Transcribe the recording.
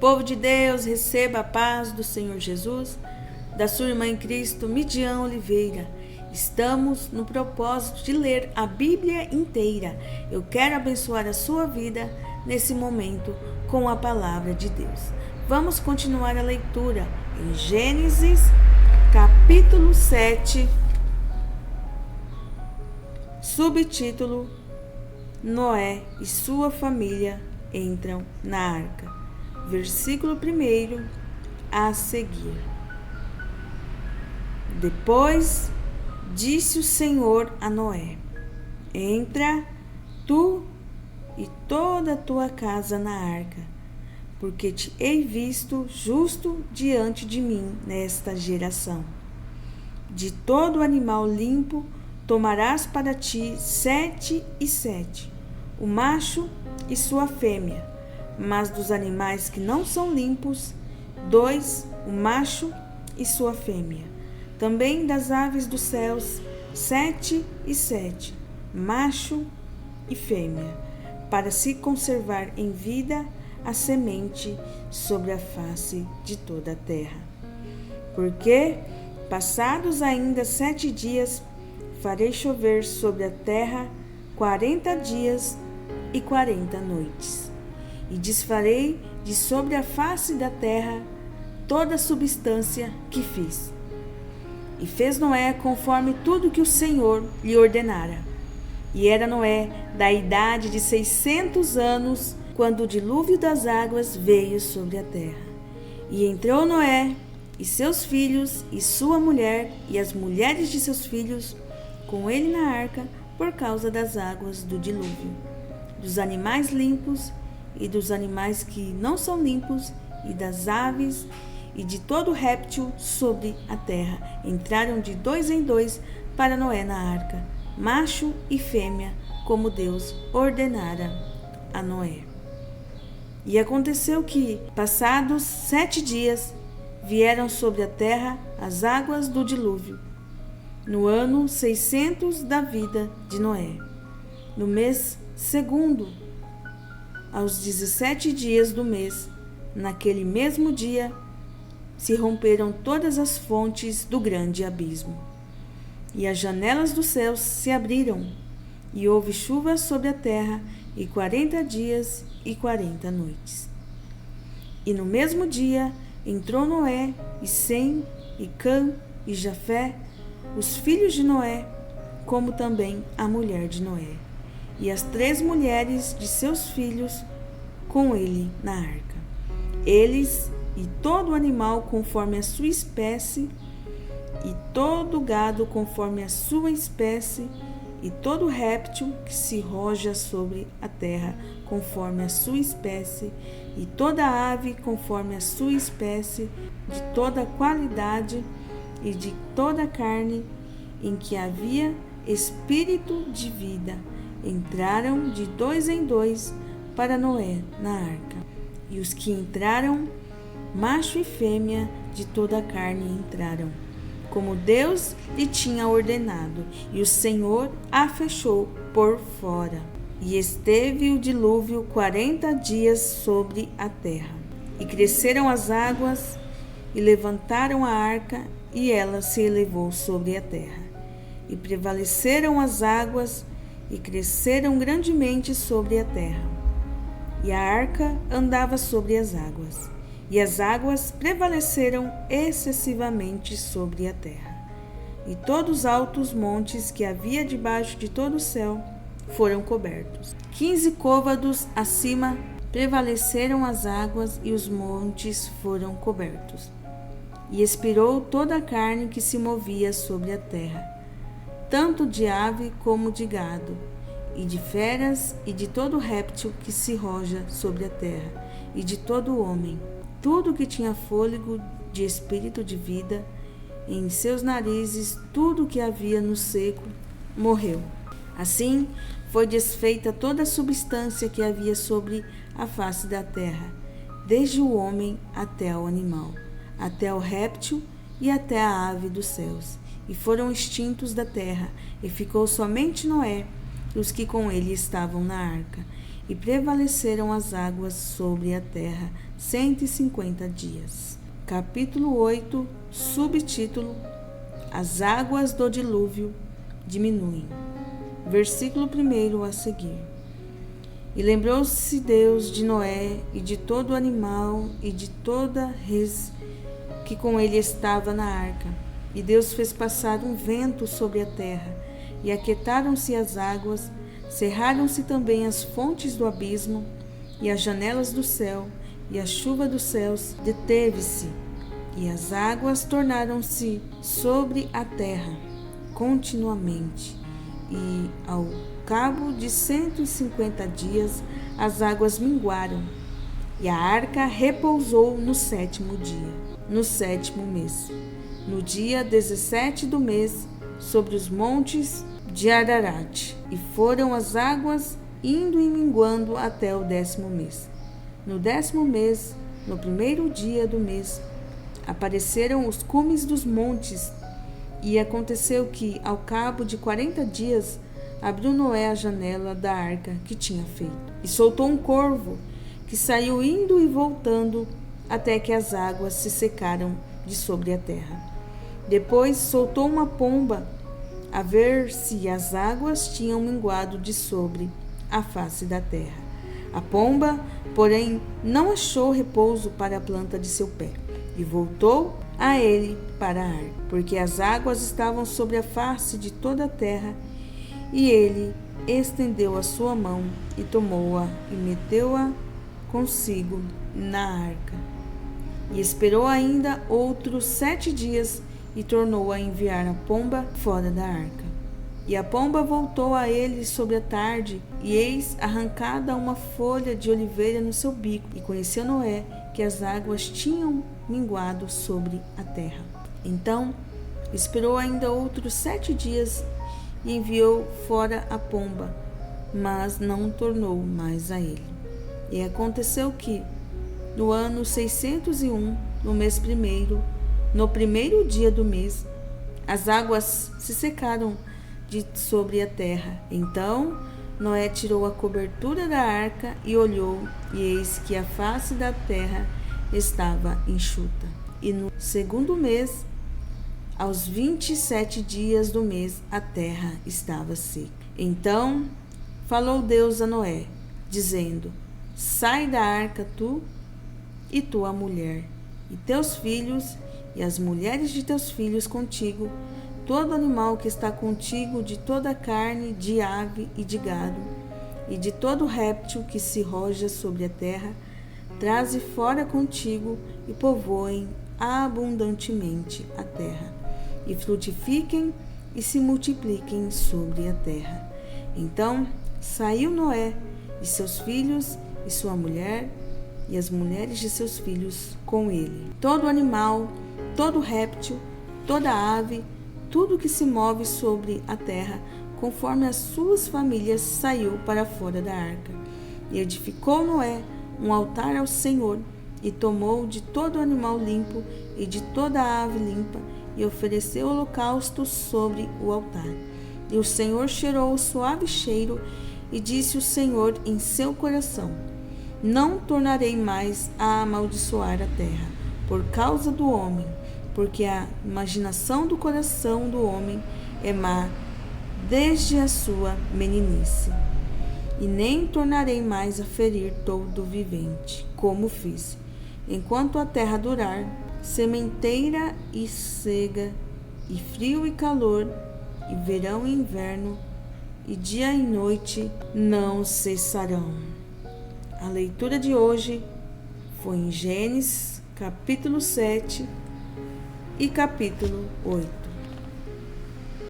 Povo de Deus, receba a paz do Senhor Jesus, da sua irmã em Cristo, Midian Oliveira. Estamos no propósito de ler a Bíblia inteira. Eu quero abençoar a sua vida nesse momento com a palavra de Deus. Vamos continuar a leitura em Gênesis, capítulo 7, subtítulo: Noé e sua família entram na arca. Versículo 1 a seguir. Depois disse o Senhor a Noé: Entra tu e toda a tua casa na arca, porque te hei visto justo diante de mim nesta geração. De todo animal limpo tomarás para ti 7 e 7, o macho e sua fêmea. Mas dos animais que não são limpos, 2, o macho e sua fêmea. Também das aves dos céus, 7 e 7, macho e fêmea, para se conservar em vida a semente sobre a face de toda a terra. Porque, passados ainda 7 dias, farei chover sobre a terra 40 dias e 40 noites. E desfarei de sobre a face da terra toda a substância que fiz. E fez Noé conforme tudo que o Senhor lhe ordenara. E era Noé da idade de 600 anos, quando o dilúvio das águas veio sobre a terra. E entrou Noé e seus filhos e sua mulher e as mulheres de seus filhos com ele na arca, por causa das águas do dilúvio, dos animais limpos e dos animais que não são limpos, e das aves, e de todo réptil sobre a terra. Entraram de 2 em 2 para Noé na arca, macho e fêmea, como Deus ordenara a Noé. E aconteceu que, passados 7 dias, vieram sobre a terra as águas do dilúvio, no ano 600 da vida de Noé, no mês segundo, aos 17 dias do mês, naquele mesmo dia, se romperam todas as fontes do grande abismo. E as janelas dos céus se abriram, e houve chuva sobre a terra, e 40 dias e 40 noites. E no mesmo dia entrou Noé, e Sem, e Cã, e Jafé, os filhos de Noé, como também a mulher de Noé, e as 3 mulheres de seus filhos com ele na arca. Eles e todo animal conforme a sua espécie, e todo gado conforme a sua espécie, e todo réptil que se roja sobre a terra conforme a sua espécie, e toda ave conforme a sua espécie, de toda qualidade e de toda carne em que havia espírito de vida, entraram de 2 em 2 para Noé na arca. E os que entraram, macho e fêmea de toda a carne entraram, como Deus lhe tinha ordenado, e o Senhor a fechou por fora. E esteve o dilúvio 40 dias sobre a terra. E cresceram as águas, e levantaram a arca, e ela se elevou sobre a terra. E prevaleceram as águas, e cresceram grandemente sobre a terra. E a arca andava sobre as águas, e as águas prevaleceram excessivamente sobre a terra. E todos os altos montes que havia debaixo de todo o céu foram cobertos. 15 côvados acima prevaleceram as águas, e os montes foram cobertos. E expirou toda a carne que se movia sobre a terra, tanto de ave como de gado, e de feras, e de todo réptil que se roja sobre a terra, e de todo homem. Tudo que tinha fôlego de espírito de vida, em seus narizes, tudo que havia no seco, morreu. Assim foi desfeita toda a substância que havia sobre a face da terra, desde o homem até o animal, até o réptil e até a ave dos céus, e foram extintos da terra, e ficou somente Noé e os que com ele estavam na arca. e prevaleceram as águas sobre a terra 150 dias. Capítulo 8, subtítulo: As águas do dilúvio diminuem. Versículo 1 a seguir. E lembrou-se Deus de Noé e de todo o animal e de toda res que com ele estava na arca. E Deus fez passar um vento sobre a terra, e aquietaram-se as águas, cerraram-se também as fontes do abismo, e as janelas do céu, e a chuva dos céus deteve-se, e as águas tornaram-se sobre a terra continuamente. E ao cabo de 150 dias, as águas minguaram, e a arca repousou no 7º dia, no 7º mês, no dia 17 do mês, sobre os montes de Ararat. E foram as águas indo e minguando até o 10º mês. No 10º mês, no 1º dia do mês, apareceram os cumes dos montes. E aconteceu que, ao cabo de 40 dias, abriu Noé a janela da arca que tinha feito, e soltou um corvo, que saiu indo e voltando, até que as águas se secaram de sobre a terra. Depois soltou uma pomba, a ver se as águas tinham minguado de sobre a face da terra. A pomba, porém, não achou repouso para a planta de seu pé, e voltou a ele para a arca, porque as águas estavam sobre a face de toda a terra. E ele estendeu a sua mão e tomou-a e meteu-a consigo na arca. E esperou ainda outros 7 dias e tornou a enviar a pomba fora da arca. E a pomba voltou a ele sobre a tarde, e eis arrancada uma folha de oliveira no seu bico. E conheceu Noé que as águas tinham minguado sobre a terra. Então esperou ainda outros 7 dias e enviou fora a pomba, mas não tornou mais a ele. E aconteceu que, no ano 601, no mês 1º, no 1º dia do mês, as águas se secaram de sobre a terra. Então Noé tirou a cobertura da arca e olhou, e eis que a face da terra estava enxuta. E no 2º mês, aos 27 dias do mês, a terra estava seca. Então falou Deus a Noé, dizendo: Sai da arca tu e tua mulher, e teus filhos, e as mulheres de teus filhos contigo, todo animal que está contigo, de toda a carne, de ave e de gado, e de todo réptil que se roja sobre a terra, traze fora contigo, e povoem abundantemente a terra, e frutifiquem e se multipliquem sobre a terra. Então saiu Noé e seus filhos e sua mulher, e as mulheres de seus filhos com ele. Todo animal, todo réptil, toda ave, tudo que se move sobre a terra, conforme as suas famílias, saiu para fora da arca. E edificou Noé um altar ao Senhor, e tomou de todo animal limpo e de toda ave limpa, e ofereceu holocaustos sobre o altar. E o Senhor cheirou o suave cheiro, e disse o Senhor em seu coração: Não tornarei mais a amaldiçoar a terra, por causa do homem, porque a imaginação do coração do homem é má desde a sua meninice. E nem tornarei mais a ferir todo vivente, como fiz, enquanto a terra durar, sementeira e cega, e frio e calor, e verão e inverno, e dia e noite não cessarão. A leitura de hoje foi em Gênesis, capítulo 7 e capítulo 8.